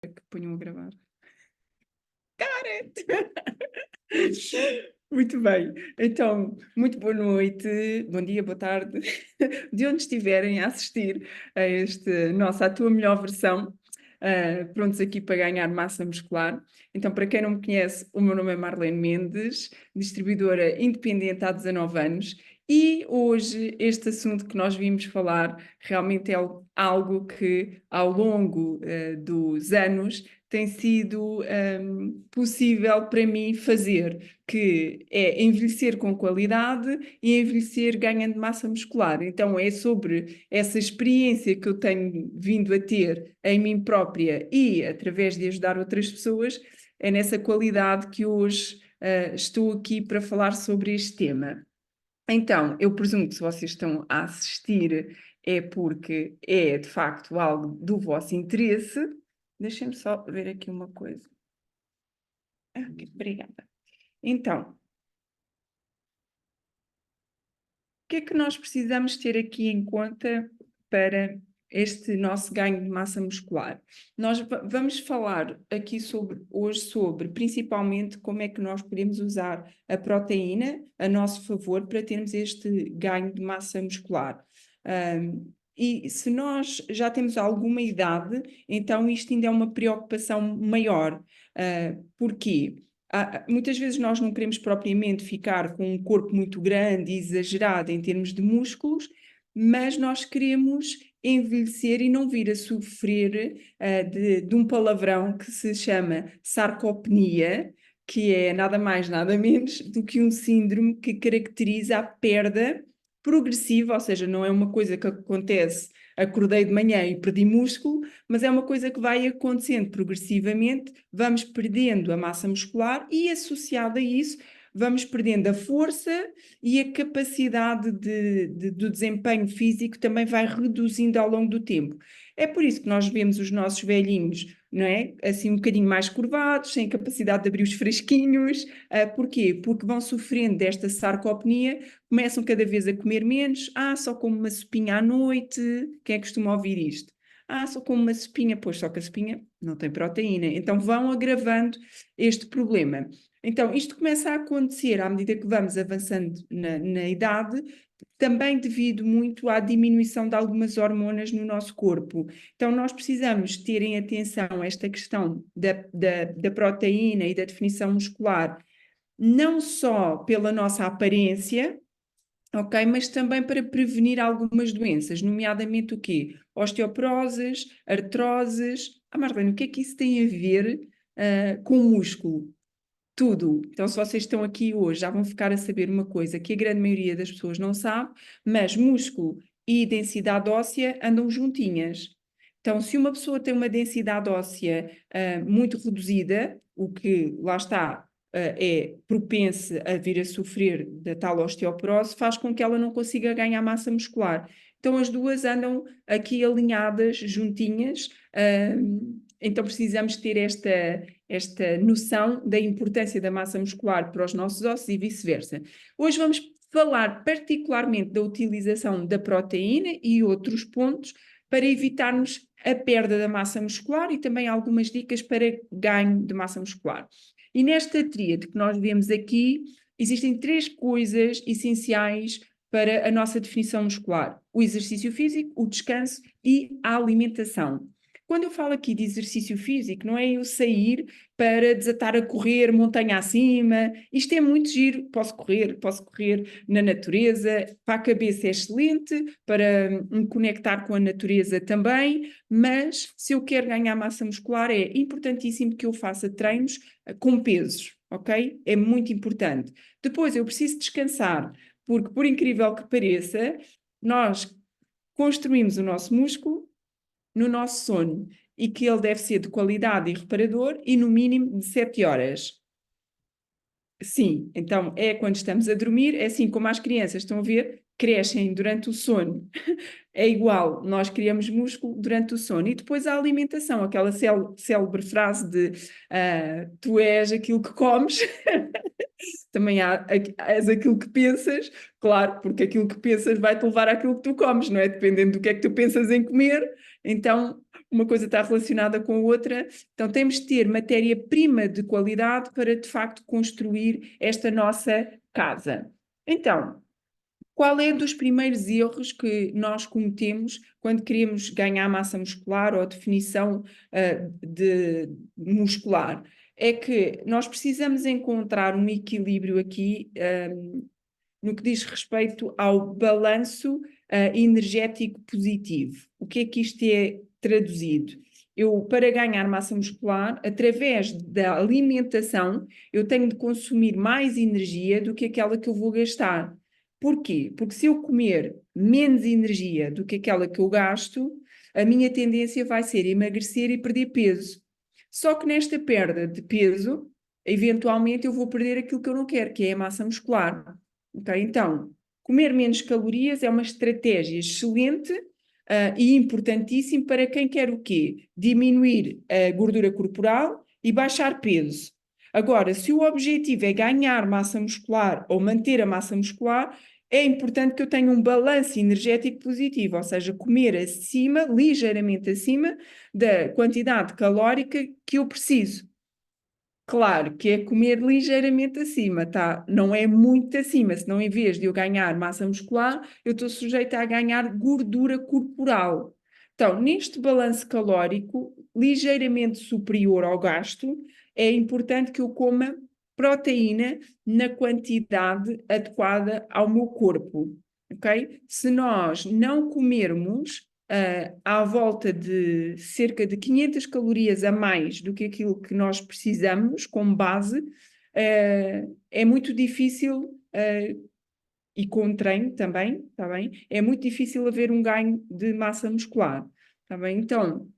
Que ponham a gravar. Muito bem. Então, muito boa noite, bom dia, boa tarde, de onde estiverem a assistir a a tua melhor versão, prontos aqui para ganhar massa muscular. Então, para quem não me conhece, o meu nome é Marlene Mendes, distribuidora independente há 19 anos, e hoje este assunto que nós vimos falar realmente é algo que, ao longo dos anos, tem sido possível para mim fazer, que é envelhecer com qualidade e envelhecer ganhando massa muscular. Então é sobre essa experiência que eu tenho vindo a ter em mim própria e através de ajudar outras pessoas, é nessa qualidade que hoje estou aqui para falar sobre este tema. Então, eu presumo que se vocês estão a assistir é porque é de facto algo do vosso interesse. Deixem-me só ver aqui uma coisa. Ok, obrigada. Então, o que é que nós precisamos ter aqui em conta para este nosso ganho de massa muscular? Nós vamos falar aqui hoje sobre principalmente como é que nós podemos usar a proteína a nosso favor para termos este ganho de massa muscular. E se nós já temos alguma idade, então isto ainda é uma preocupação maior. Porquê? Muitas vezes nós não queremos propriamente ficar com um corpo muito grande e exagerado em termos de músculos, mas nós queremos envelhecer e não vir a sofrer de um palavrão que se chama sarcopenia, que é nada mais, nada menos do que um síndrome que caracteriza a perda progressiva, ou seja, não é uma coisa que acontece, acordei de manhã e perdi músculo, mas é uma coisa que vai acontecendo progressivamente, vamos perdendo a massa muscular e, associada a isso, vamos perdendo a força e a capacidade do desempenho físico também vai reduzindo ao longo do tempo. É por isso que nós vemos os nossos velhinhos, não é? Assim um bocadinho mais curvados, sem capacidade de abrir os fresquinhos. Porquê? Porque vão sofrendo desta sarcopenia, começam cada vez a comer menos. Só como uma sopinha à noite. Quem é que costuma ouvir isto? Só como uma sopinha. Pois, só que a sopinha não tem proteína. Então vão agravando este problema. Então, isto começa a acontecer à medida que vamos avançando na idade, também devido muito à diminuição de algumas hormonas no nosso corpo. Então, nós precisamos ter em atenção esta questão da proteína e da definição muscular, não só pela nossa aparência, ok, mas também para prevenir algumas doenças, nomeadamente o quê? Osteoporoses, artroses. Marlene, o que é que isso tem a ver com o músculo? Tudo. Então, se vocês estão aqui hoje, já vão ficar a saber uma coisa que a grande maioria das pessoas não sabe, mas músculo e densidade óssea andam juntinhas. Então, se uma pessoa tem uma densidade óssea muito reduzida, o que lá está é propensa a vir a sofrer da tal osteoporose, faz com que ela não consiga ganhar massa muscular. Então, as duas andam aqui alinhadas, juntinhas. Então, precisamos ter esta noção da importância da massa muscular para os nossos ossos e vice-versa. Hoje vamos falar particularmente da utilização da proteína e outros pontos para evitarmos a perda da massa muscular e também algumas dicas para ganho de massa muscular. E nesta tríade que nós vemos aqui, existem 3 coisas essenciais para a nossa definição muscular: o exercício físico, o descanso e a alimentação. Quando eu falo aqui de exercício físico, não é eu sair para desatar a correr montanha acima. Isto é muito giro. Posso correr na natureza. Para a cabeça é excelente, para me conectar com a natureza também, mas se eu quero ganhar massa muscular, é importantíssimo que eu faça treinos com pesos, ok? É muito importante. Depois eu preciso descansar, porque por incrível que pareça, nós construímos o nosso músculo no nosso sono e que ele deve ser de qualidade e reparador e no mínimo de 7 horas. Sim, então é quando estamos a dormir, é assim como as crianças estão a ver, crescem durante o sono. É igual, nós criamos músculo durante o sono. E depois a alimentação, aquela célebre frase de tu és aquilo que comes, também és aquilo que pensas, claro, porque aquilo que pensas vai-te levar àquilo que tu comes, não é? Dependendo do que é que tu pensas em comer, então uma coisa está relacionada com a outra. Então, temos de ter matéria-prima de qualidade para, de facto, construir esta nossa casa. Então, qual é dos primeiros erros que nós cometemos quando queremos ganhar massa muscular ou definição de muscular? É que nós precisamos encontrar um equilíbrio aqui no que diz respeito ao balanço energético positivo. O que é que isto é traduzido? Eu, para ganhar massa muscular, através da alimentação, eu tenho de consumir mais energia do que aquela que eu vou gastar. Porquê? Porque se eu comer menos energia do que aquela que eu gasto, a minha tendência vai ser emagrecer e perder peso. Só que nesta perda de peso, eventualmente eu vou perder aquilo que eu não quero, que é a massa muscular. Okay? Então, comer menos calorias é uma estratégia excelente e importantíssima para quem quer o quê? Diminuir a gordura corporal e baixar peso. Agora, se o objetivo é ganhar massa muscular ou manter a massa muscular, é importante que eu tenha um balanço energético positivo, ou seja, comer acima, ligeiramente acima da quantidade calórica que eu preciso. Claro que é comer ligeiramente acima, tá? Não é muito acima, senão em vez de eu ganhar massa muscular, eu estou sujeita a ganhar gordura corporal. Então, neste balanço calórico, ligeiramente superior ao gasto, é importante que eu coma proteína na quantidade adequada ao meu corpo, ok? Se nós não comermos à volta de cerca de 500 calorias a mais do que aquilo que nós precisamos como base, é muito difícil, e com treino também, tá bem? É muito difícil haver um ganho de massa muscular, tá bem? Então,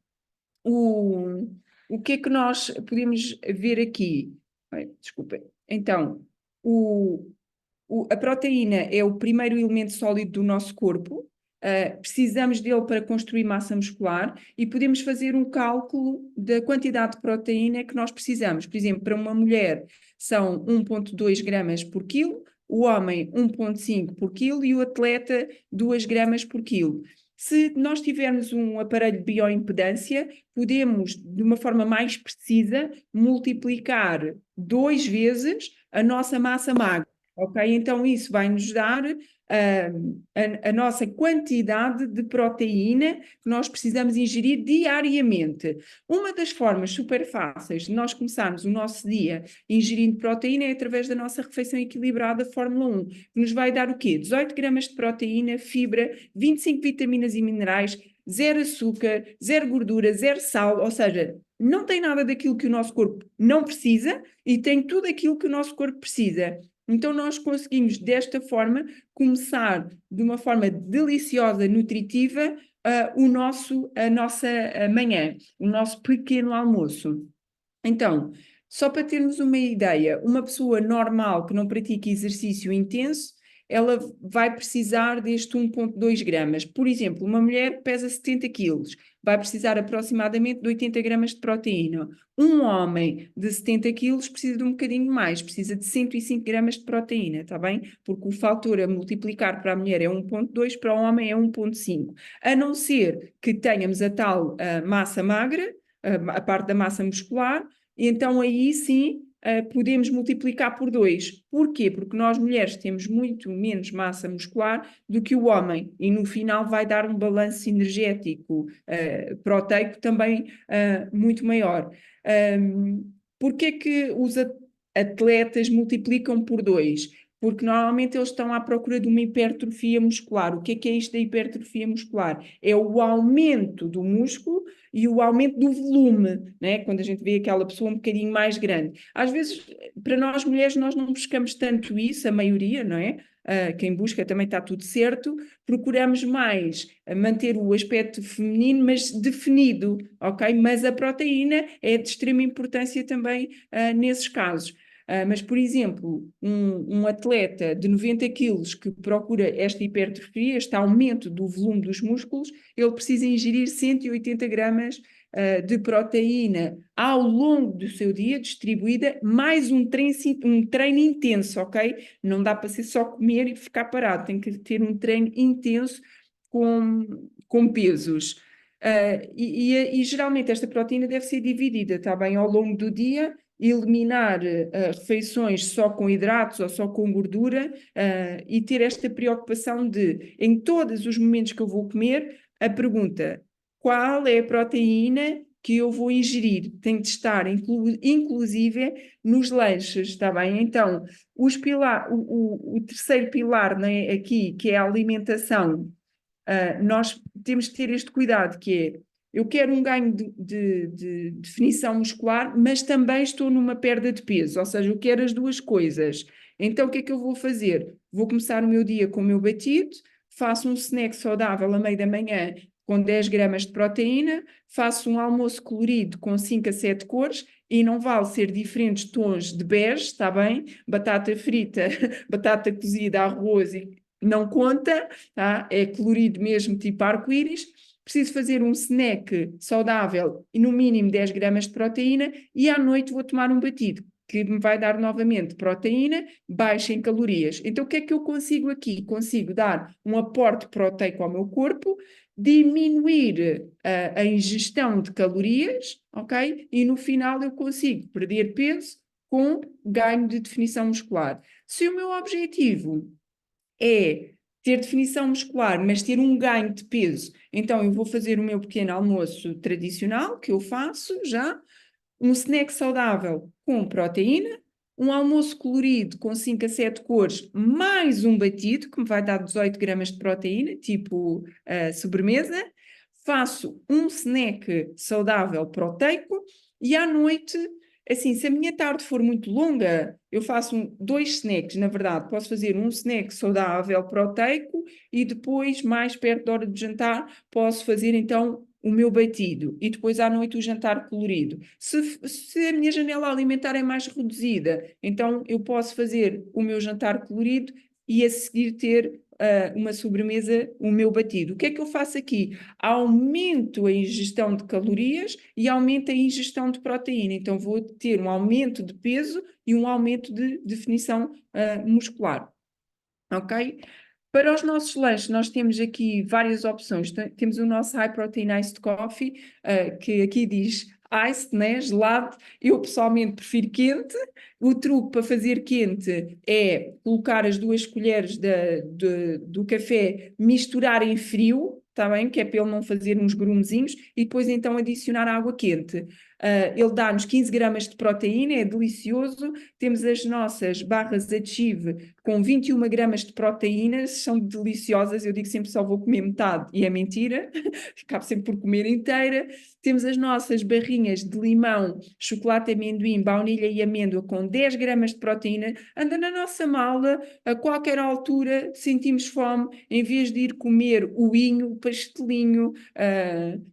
o que é que nós podemos ver aqui? Bem, desculpem. Então, a proteína é o primeiro elemento sólido do nosso corpo. Precisamos dele para construir massa muscular e podemos fazer um cálculo da quantidade de proteína que nós precisamos. Por exemplo, para uma mulher são 1,2 gramas por quilo, o homem 1,5 por quilo e o atleta 2 gramas por quilo. Se nós tivermos um aparelho de bioimpedância, podemos, de uma forma mais precisa, multiplicar 2 vezes a nossa massa magra. Ok? Então, isso vai nos dar a nossa quantidade de proteína que nós precisamos ingerir diariamente. Uma das formas super fáceis de nós começarmos o nosso dia ingerindo proteína é através da nossa refeição equilibrada Fórmula 1, que nos vai dar o quê? 18 gramas de proteína, fibra, 25 vitaminas e minerais, zero açúcar, zero gordura, zero sal, ou seja, não tem nada daquilo que o nosso corpo não precisa e tem tudo aquilo que o nosso corpo precisa. Então, nós conseguimos, desta forma, começar de uma forma deliciosa, nutritiva, a nossa manhã, o nosso pequeno almoço. Então, só para termos uma ideia, uma pessoa normal que não pratica exercício intenso, ela vai precisar deste 1,2 gramas. Por exemplo, uma mulher que pesa 70 quilos vai precisar aproximadamente de 80 gramas de proteína. Um homem de 70 quilos precisa de um bocadinho mais, precisa de 105 gramas de proteína, está bem? Porque o fator a multiplicar para a mulher é 1,2, para o homem é 1,5. A não ser que tenhamos a tal massa magra, a parte da massa muscular, então aí sim podemos multiplicar por 2. Porquê? Porque nós mulheres temos muito menos massa muscular do que o homem e no final vai dar um balanço energético proteico também muito maior. Porquê é que os atletas multiplicam por 2? Porque normalmente eles estão à procura de uma hipertrofia muscular. O que é isto da hipertrofia muscular? É o aumento do músculo e o aumento do volume, né? Quando a gente vê aquela pessoa um bocadinho mais grande. Às vezes, para nós mulheres, nós não buscamos tanto isso, a maioria, não é? Quem busca também está tudo certo, procuramos mais manter o aspecto feminino, mas definido, ok? Mas a proteína é de extrema importância também nesses casos. Mas, por exemplo, um atleta de 90 quilos que procura esta hipertrofia, este aumento do volume dos músculos, ele precisa ingerir 180 gramas de proteína ao longo do seu dia, distribuída, mais um treino intenso, ok? Não dá para ser só comer e ficar parado, tem que ter um treino intenso com pesos. E geralmente esta proteína deve ser dividida, está bem, ao longo do dia, eliminar refeições só com hidratos ou só com gordura, e ter esta preocupação de, em todos os momentos que eu vou comer, a pergunta: qual é a proteína que eu vou ingerir? Tem de estar inclusive nos lanches, está bem? Então, o terceiro pilar, né, aqui, que é a alimentação, nós temos que ter este cuidado, que é, eu quero um ganho de definição muscular, mas também estou numa perda de peso, ou seja, eu quero as duas coisas. Então, o que é que eu vou fazer? Vou começar o meu dia com o meu batido, faço um snack saudável a meio da manhã com 10 gramas de proteína, faço um almoço colorido com 5 a 7 cores, e não vale ser diferentes tons de bege, está bem? Batata frita, batata cozida, arroz, não conta, tá? É colorido mesmo, tipo arco-íris. Preciso fazer um snack saudável e no mínimo 10 gramas de proteína, e à noite vou tomar um batido que me vai dar novamente proteína, baixa em calorias. Então o que é que eu consigo aqui? Consigo dar um aporte proteico ao meu corpo, diminuir a ingestão de calorias, ok? E no final eu consigo perder peso com ganho de definição muscular. Se o meu objetivo é ter definição muscular, mas ter um ganho de peso, então eu vou fazer o meu pequeno almoço tradicional, que eu faço já, um snack saudável com proteína, um almoço colorido com 5 a 7 cores, mais um batido, que me vai dar 18 gramas de proteína, tipo sobremesa. Faço um snack saudável proteico, e à noite, assim, se a minha tarde for muito longa, eu faço dois snacks, na verdade. Posso fazer um snack saudável proteico e depois, mais perto da hora de jantar, posso fazer então o meu batido e depois à noite o jantar colorido. Se a minha janela alimentar é mais reduzida, então eu posso fazer o meu jantar colorido e a seguir ter uma sobremesa, o meu batido. O que é que eu faço aqui? Aumento a ingestão de calorias e aumento a ingestão de proteína. Então vou ter um aumento de peso e um aumento de definição muscular. Ok? Para os nossos lanches, nós temos aqui várias opções. Temos o nosso High Protein Iced Coffee, que aqui diz iced, né? Gelado. Eu pessoalmente prefiro quente. O truque para fazer quente é colocar as 2 colheres do café, misturar em frio, está bem? Que é para ele não fazer uns grumezinhos, e depois então adicionar água quente. Ele dá-nos 15 gramas de proteína, é delicioso. Temos as nossas barras Achieve com 21 gramas de proteínas, são deliciosas. Eu digo sempre só vou comer metade, e é mentira, acabo sempre por comer inteira. Temos as nossas barrinhas de limão, chocolate, amendoim, baunilha e amêndoa com 10 gramas de proteína. Anda na nossa mala, a qualquer altura sentimos fome, em vez de ir comer o inho, o pastelinho,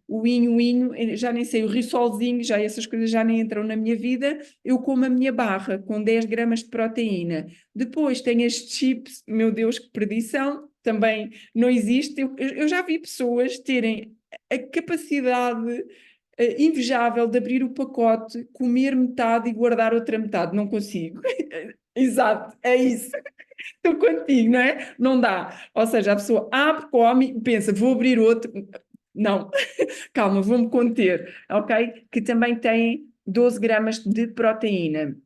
o inho, já nem sei, o rissolzinho, já essas coisas já nem entram na minha vida, eu como a minha barra com 10 gramas de proteína. Depois tem as chips, meu Deus, que perdição, também não existe. Eu já vi pessoas terem a capacidade invejável de abrir o pacote, comer metade e guardar outra metade. Não consigo. Exato, é isso. Estou contigo, não é? Não dá. Ou seja, a pessoa abre, come e pensa, vou abrir outro. Não, calma, vou-me conter, ok? Que também tem 12 gramas de proteína.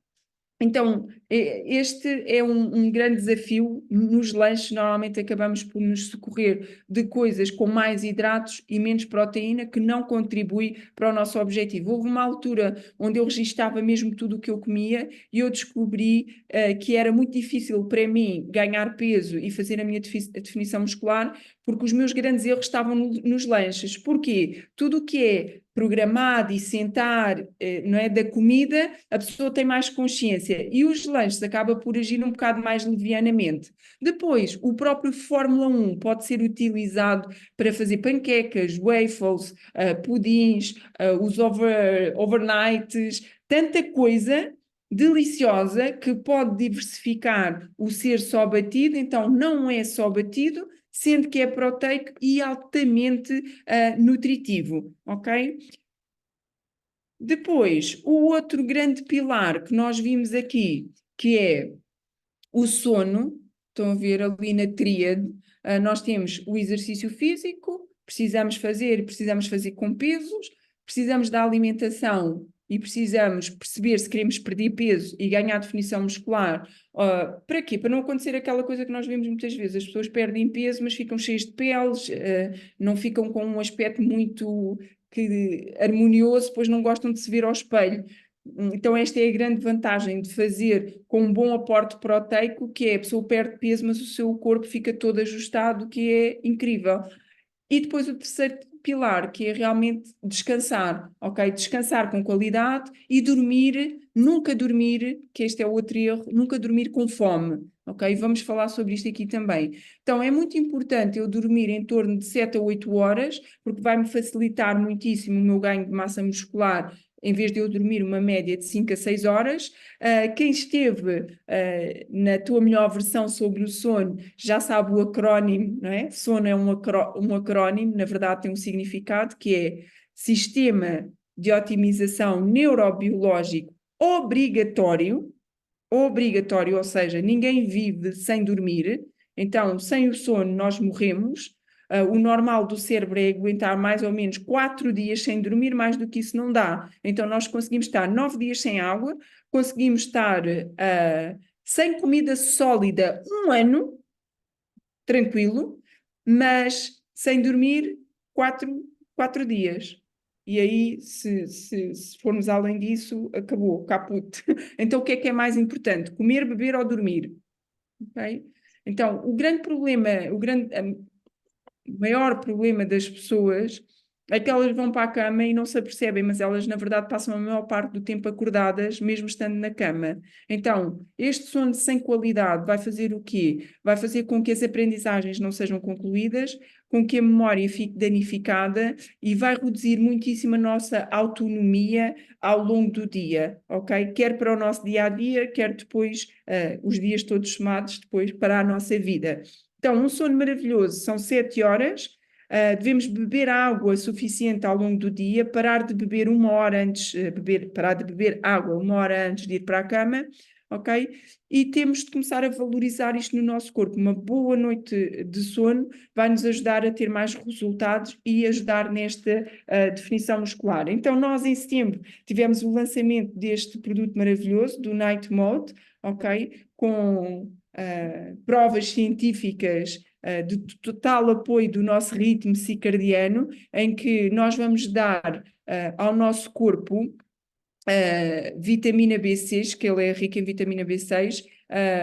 Então, este é um grande desafio. Nos lanches, normalmente acabamos por nos socorrer de coisas com mais hidratos e menos proteína, que não contribui para o nosso objetivo. Houve uma altura onde eu registava mesmo tudo o que eu comia, e eu descobri que era muito difícil para mim ganhar peso e fazer a minha definição muscular, porque os meus grandes erros estavam nos lanches. Porquê? Tudo o que é programado e sentar, não é, da comida, a pessoa tem mais consciência, e os lanches acaba por agir um bocado mais levianamente. Depois, o próprio Fórmula 1 pode ser utilizado para fazer panquecas, waffles, pudins, os overnights, tanta coisa deliciosa que pode diversificar o ser só batido. Então não é só batido, sendo que é proteico e altamente nutritivo, ok? Depois, o outro grande pilar que nós vimos aqui, que é o sono. Estão a ver ali na tríade, nós temos o exercício físico, precisamos fazer com pesos, precisamos da alimentação e precisamos perceber se queremos perder peso e ganhar definição muscular. Para quê? Para não acontecer aquela coisa que nós vemos muitas vezes, as pessoas perdem peso, mas ficam cheias de peles, não ficam com um aspecto muito harmonioso, depois não gostam de se ver ao espelho. Então esta é a grande vantagem de fazer com um bom aporte proteico, que é a pessoa perde peso, mas o seu corpo fica todo ajustado, que é incrível. E depois o terceiro pilar, que é realmente descansar, ok? Descansar com qualidade e dormir, nunca dormir, que este é o outro erro, nunca dormir com fome, ok? Vamos falar sobre isto aqui também. Então é muito importante eu dormir em torno de 7 a 8 horas, porque vai-me facilitar muitíssimo o meu ganho de massa muscular, em vez de eu dormir uma média de 5 a 6 horas. Quem esteve na tua melhor versão sobre o sono já sabe o acrónimo, não é? Sono é um acrónimo, na verdade tem um significado que é Sistema de Otimização Neurobiológico Obrigatório, ou seja, ninguém vive sem dormir, então sem o sono nós morremos. O normal do cérebro é aguentar mais ou menos 4 dias sem dormir, mais do que isso não dá. Então nós conseguimos estar 9 dias sem água, conseguimos estar sem comida sólida 1 ano, tranquilo, mas sem dormir 4 dias. E aí, se formos além disso, acabou, caput. Então, o que é mais importante? Comer, beber ou dormir? Okay? Então, o grande problema, o maior problema das pessoas é que elas vão para a cama e não se apercebem, mas elas, na verdade, passam a maior parte do tempo acordadas, mesmo estando na cama. Então, este sono sem qualidade vai fazer o quê? Vai fazer com que as aprendizagens não sejam concluídas, com que a memória fique danificada e vai reduzir muitíssimo a nossa autonomia ao longo do dia, ok? Quer para o nosso dia-a-dia, quer depois, os dias todos somados, depois para a nossa vida. Então, um sono maravilhoso são 7 horas. Devemos beber água suficiente ao longo do dia, parar de beber 1 hora antes, parar de beber água 1 hora antes de ir para a cama, ok? E temos de começar a valorizar isto no nosso corpo. Uma boa noite de sono vai nos ajudar a ter mais resultados e ajudar nesta definição muscular. Então, nós em setembro tivemos o lançamento deste produto maravilhoso, do Night Mode, ok? Com provas científicas de total apoio do nosso ritmo circadiano, em que nós vamos dar ao nosso corpo vitamina B6, que ele é rico em vitamina B6,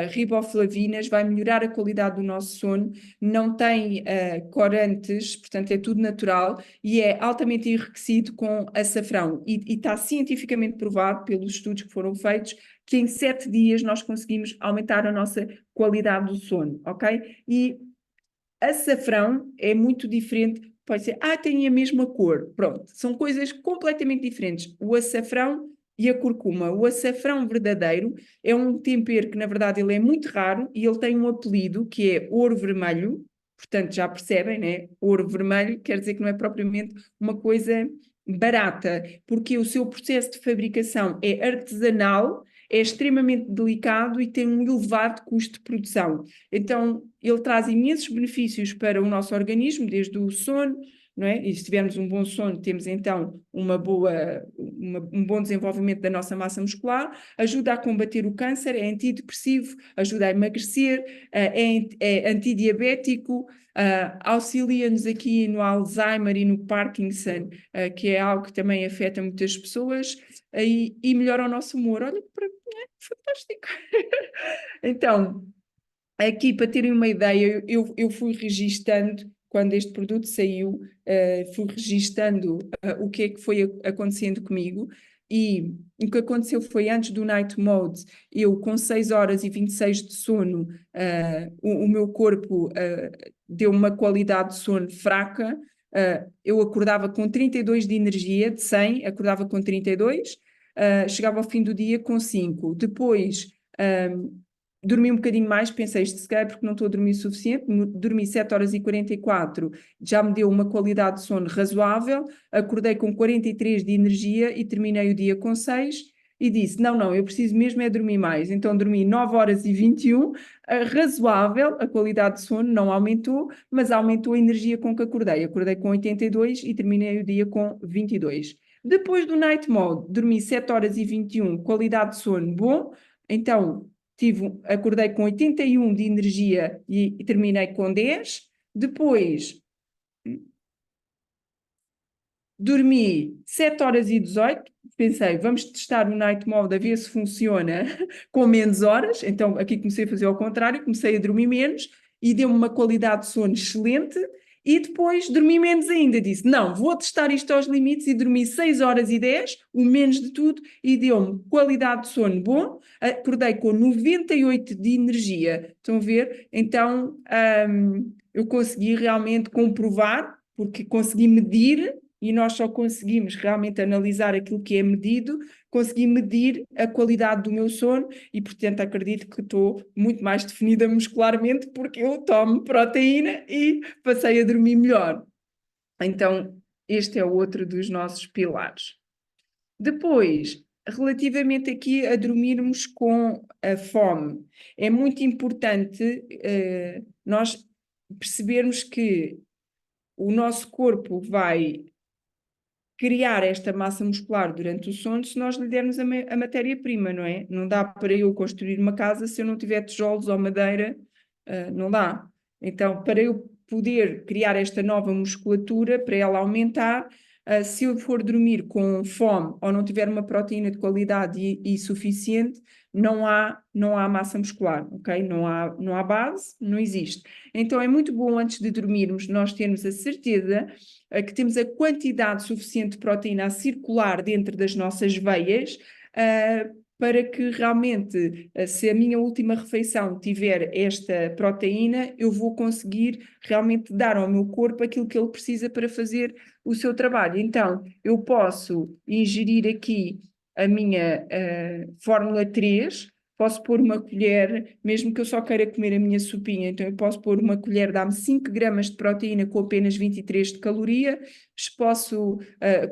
riboflavinas, vai melhorar a qualidade do nosso sono, não tem corantes, portanto é tudo natural e é altamente enriquecido com açafrão e está cientificamente provado pelos estudos que foram feitos que em 7 dias nós conseguimos aumentar a nossa qualidade do sono, ok? E açafrão é muito diferente, pode ser, tem a mesma cor, pronto, são coisas completamente diferentes, o açafrão e a curcuma. O açafrão verdadeiro é um tempero que na verdade ele é muito raro e ele tem um apelido que é ouro vermelho, portanto já percebem, né? Ouro vermelho quer dizer que não é propriamente uma coisa barata, porque o seu processo de fabricação é artesanal, é extremamente delicado e tem um elevado custo de produção. Então, ele traz imensos benefícios para o nosso organismo, desde o sono, não é? E se tivermos um bom sono, temos então um bom desenvolvimento da nossa massa muscular, ajuda a combater o câncer, é antidepressivo, ajuda a emagrecer, é antidiabético, auxilia-nos aqui no Alzheimer e no Parkinson, que é algo que também afeta muitas pessoas, e melhora o nosso humor. Olha, para mim é fantástico. Então, aqui para terem uma ideia, eu fui registando, quando este produto saiu, fui registando o que é que foi acontecendo comigo, e o que aconteceu foi antes do Night Mode, eu com 6 horas e 26 de sono, o meu corpo deu uma qualidade de sono fraca, eu acordava com 32 de energia, de 100, acordava com 32, chegava ao fim do dia com 5. Depois dormi um bocadinho mais, pensei isto se calhar porque não estou a dormir o suficiente, dormi 7 horas e 44, já me deu uma qualidade de sono razoável, acordei com 43 de energia e terminei o dia com 6, e disse, não, eu preciso mesmo é dormir mais. Então dormi 9 horas e 21, razoável, a qualidade de sono não aumentou, mas aumentou a energia com que acordei. Acordei com 82 e terminei o dia com 22. Depois do night mode, dormi 7 horas e 21, qualidade de sono bom, então acordei com 81 de energia e terminei com 10. Depois dormi 7 horas e 18, pensei, vamos testar o night mode a ver se funciona com menos horas, então aqui comecei a fazer ao contrário, comecei a dormir menos e deu-me uma qualidade de sono excelente e depois dormi menos ainda, disse, não, vou testar isto aos limites e dormi 6 horas e 10, o menos de tudo, e deu-me qualidade de sono bom, acordei com 98 de energia, estão a ver? Então eu consegui realmente comprovar, porque consegui medir, e nós só conseguimos realmente analisar aquilo que é medido, consegui medir a qualidade do meu sono e, portanto, acredito que estou muito mais definida muscularmente porque eu tomo proteína e passei a dormir melhor. Então, este é o outro dos nossos pilares. Depois, relativamente aqui a dormirmos com a fome, é muito importante nós percebermos que o nosso corpo vai criar esta massa muscular durante o sono se nós lhe dermos a matéria-prima, não é? Não dá para eu construir uma casa se eu não tiver tijolos ou madeira, não dá. Então, para eu poder criar esta nova musculatura, para ela aumentar, se eu for dormir com fome ou não tiver uma proteína de qualidade e suficiente, não há massa muscular, ok? Não há base, não existe. Então, é muito bom antes de dormirmos nós termos a certeza que temos a quantidade suficiente de proteína a circular dentro das nossas veias, para que realmente, se a minha última refeição tiver esta proteína, eu vou conseguir realmente dar ao meu corpo aquilo que ele precisa para fazer o seu trabalho. Então, eu posso ingerir aqui a minha fórmula 3, posso pôr uma colher, mesmo que eu só queira comer a minha sopinha, então eu posso pôr uma colher, dá-me 5 gramas de proteína com apenas 23 de caloria, posso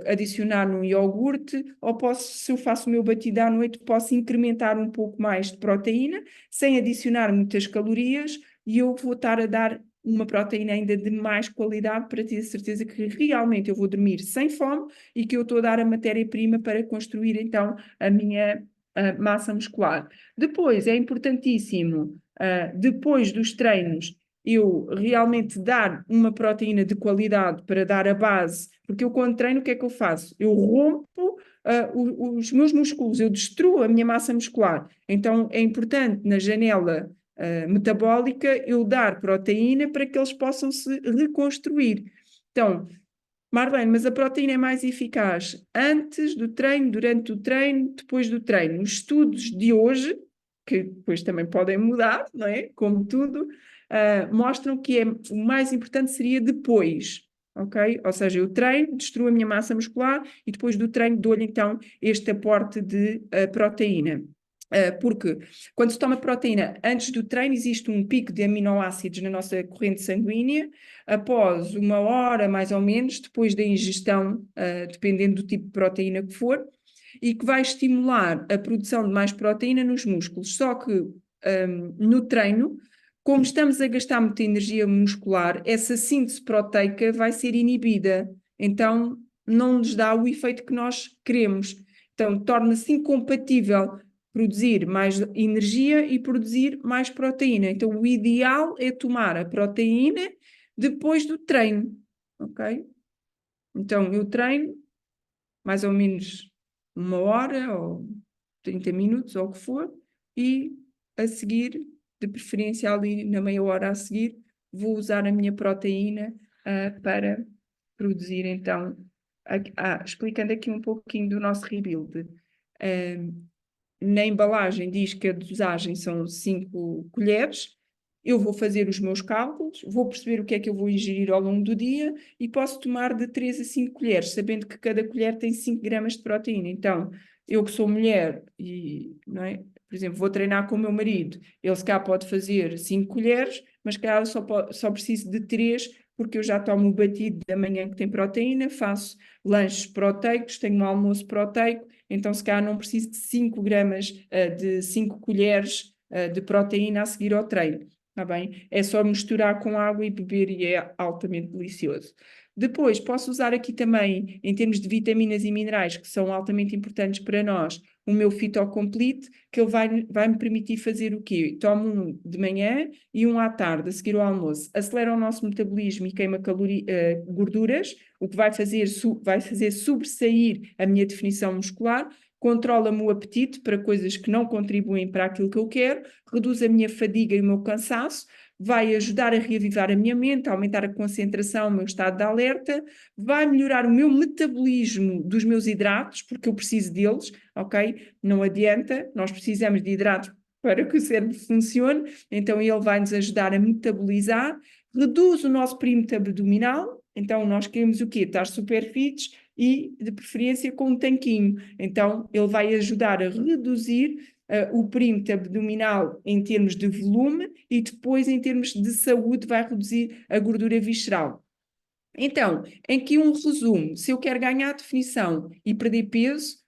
adicionar num iogurte, ou posso, se eu faço o meu batido à noite, posso incrementar um pouco mais de proteína, sem adicionar muitas calorias, e eu vou estar a dar uma proteína ainda de mais qualidade para ter certeza que realmente eu vou dormir sem fome e que eu estou a dar a matéria-prima para construir então a minha massa muscular. Depois é importantíssimo, depois dos treinos, eu realmente dar uma proteína de qualidade para dar a base, porque eu quando treino o que é que eu faço? Eu rompo os meus músculos, eu destruo a minha massa muscular. Então é importante na janela metabólica eu dar proteína para que eles possam se reconstruir. Então, Marlene, mas a proteína é mais eficaz antes do treino, durante o treino, depois do treino. Os estudos de hoje, que depois também podem mudar, não é? Como tudo, mostram que o mais importante seria depois, ok? Ou seja, eu treino, destruo a minha massa muscular e depois do treino dou-lhe então este aporte de proteína. Porque quando se toma proteína antes do treino, existe um pico de aminoácidos na nossa corrente sanguínea, após 1 hora, mais ou menos, depois da ingestão, dependendo do tipo de proteína que for, e que vai estimular a produção de mais proteína nos músculos. Só que no treino, como estamos a gastar muita energia muscular, essa síntese proteica vai ser inibida. Então, não nos dá o efeito que nós queremos. Então, torna-se incompatível produzir mais energia e produzir mais proteína. Então, o ideal é tomar a proteína depois do treino, ok? Então, eu treino mais ou menos 1 hora ou 30 minutos, ou o que for, e a seguir, de preferência ali na meia hora a seguir, vou usar a minha proteína para produzir, então, explicando aqui um pouquinho do nosso rebuild. Na embalagem diz que a dosagem são 5 colheres, eu vou fazer os meus cálculos, vou perceber o que é que eu vou ingerir ao longo do dia e posso tomar de 3 a 5 colheres, sabendo que cada colher tem 5 gramas de proteína. Então, eu que sou mulher e, não é? Por exemplo, vou treinar com o meu marido, ele se calhar pode fazer 5 colheres, mas se calhar só preciso de 3, porque eu já tomo o batido da manhã que tem proteína, faço lanches proteicos, tenho um almoço proteico, então se calhar não preciso de 5 gramas, de 5 colheres de proteína a seguir ao treino, está bem? É só misturar com água e beber e é altamente delicioso. Depois, posso usar aqui também, em termos de vitaminas e minerais, que são altamente importantes para nós, o meu Phytocomplete, que ele vai-me permitir fazer o quê? Tomo um de manhã e um à tarde, a seguir ao almoço. Acelera o nosso metabolismo e queima gorduras, o que vai fazer sobressair a minha definição muscular, controla-me o apetite para coisas que não contribuem para aquilo que eu quero, reduz a minha fadiga e o meu cansaço, vai ajudar a reavivar a minha mente, a aumentar a concentração, o meu estado de alerta, vai melhorar o meu metabolismo dos meus hidratos, porque eu preciso deles, ok? Não adianta, nós precisamos de hidratos para que o cérebro funcione, então ele vai nos ajudar a metabolizar, reduz o nosso perímetro abdominal, então nós queremos o quê? Estar super fits e, de preferência, com um tanquinho. Então ele vai ajudar a reduzir o perímetro abdominal em termos de volume e depois em termos de saúde vai reduzir a gordura visceral. Então, aqui um resumo, se eu quero ganhar definição e perder peso,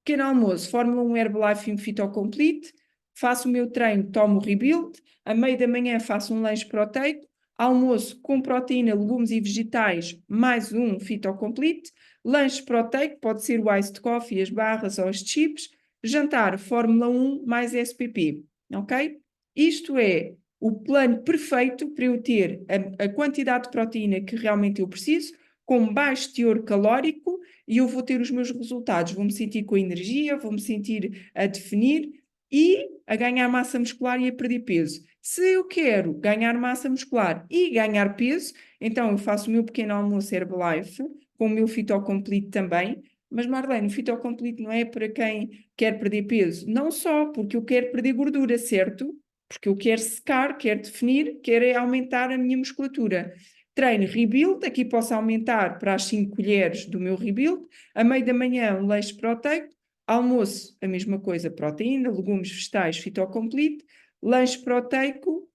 pequeno almoço, Fórmula 1 Herbalife e um Phytocomplete, faço o meu treino, tomo o Rebuild, a meio da manhã faço um lanche proteico, almoço com proteína, legumes e vegetais, mais um Phytocomplete, lanche proteico, pode ser o iced coffee, as barras ou as chips, jantar Fórmula 1 mais SPP, ok? Isto é o plano perfeito para eu ter a quantidade de proteína que realmente eu preciso, com baixo teor calórico, e eu vou ter os meus resultados, vou-me sentir com energia, vou-me sentir a definir e a ganhar massa muscular e a perder peso. Se eu quero ganhar massa muscular e ganhar peso, então eu faço o meu pequeno almoço Herbalife, com o meu Phytocomplete também, mas Marlene, o Phytocomplete não é para quem quer perder peso, não só porque eu quero perder gordura, certo? Porque eu quero secar, quero definir, quero aumentar a minha musculatura. Treino Rebuild, aqui posso aumentar para as 5 colheres do meu Rebuild, a meio da manhã um leite proteico, almoço a mesma coisa, proteína, legumes, vegetais, Phytocomplete, lanche proteico,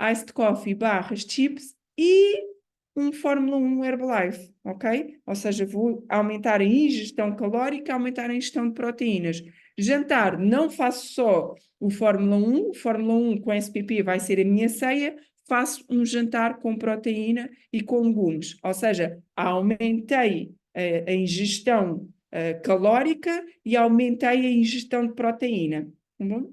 iced coffee, barras, chips e um Fórmula 1 Herbalife, ok? Ou seja, vou aumentar a ingestão calórica, aumentar a ingestão de proteínas. Jantar, não faço só o Fórmula 1 com SPP vai ser a minha ceia, faço um jantar com proteína e com legumes. Ou seja, aumentei a ingestão calórica e aumentei a ingestão de proteína. Tá bom?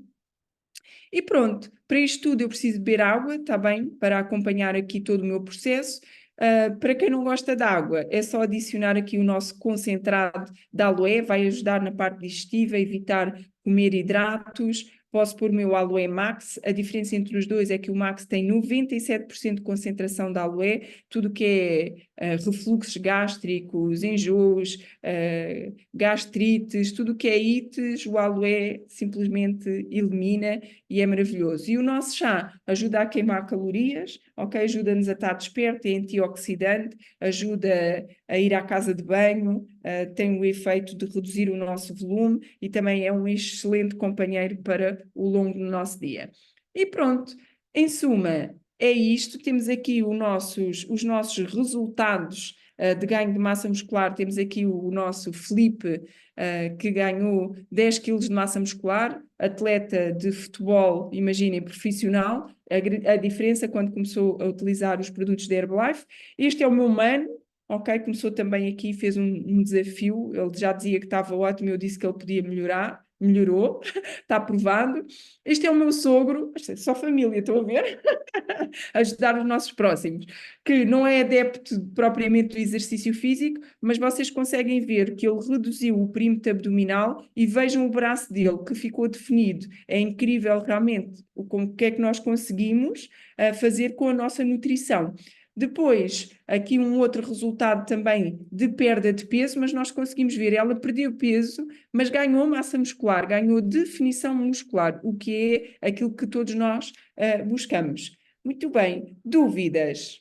E pronto, para isto tudo eu preciso beber água, está bem? Para acompanhar aqui todo o meu processo. Para quem não gosta de água, é só adicionar aqui o nosso concentrado de aloe, vai ajudar na parte digestiva, evitar comer hidratos. Posso pôr o meu aloe max, a diferença entre os dois é que o max tem 97% de concentração de aloe, tudo que é refluxos gástricos, enjoos, gastrites, tudo que é ites, o aloe simplesmente elimina e é maravilhoso. E o nosso chá ajuda a queimar calorias, ok? Ajuda-nos a estar desperto, é antioxidante, ajuda a ir à casa de banho, tem o efeito de reduzir o nosso volume e também é um excelente companheiro para o longo do nosso dia. E pronto, em suma, é isto. Temos aqui os nossos resultados de ganho de massa muscular. Temos aqui o nosso Felipe, que ganhou 10 kg de massa muscular, atleta de futebol, imaginem, profissional, a diferença quando começou a utilizar os produtos da Herbalife. Este é o meu mano, ok? Começou também aqui, fez um desafio, ele já dizia que estava ótimo, eu disse que ele podia melhorar, melhorou, está aprovado. Este é o meu sogro, só família, estão a ver? Ajudar os nossos próximos, que não é adepto propriamente do exercício físico, mas vocês conseguem ver que ele reduziu o perímetro abdominal e vejam o braço dele, que ficou definido. É incrível realmente o que é que nós conseguimos fazer com a nossa nutrição. Depois, aqui um outro resultado também de perda de peso, mas nós conseguimos ver, ela perdeu peso, mas ganhou massa muscular, ganhou definição muscular, o que é aquilo que todos nós buscamos. Muito bem, dúvidas?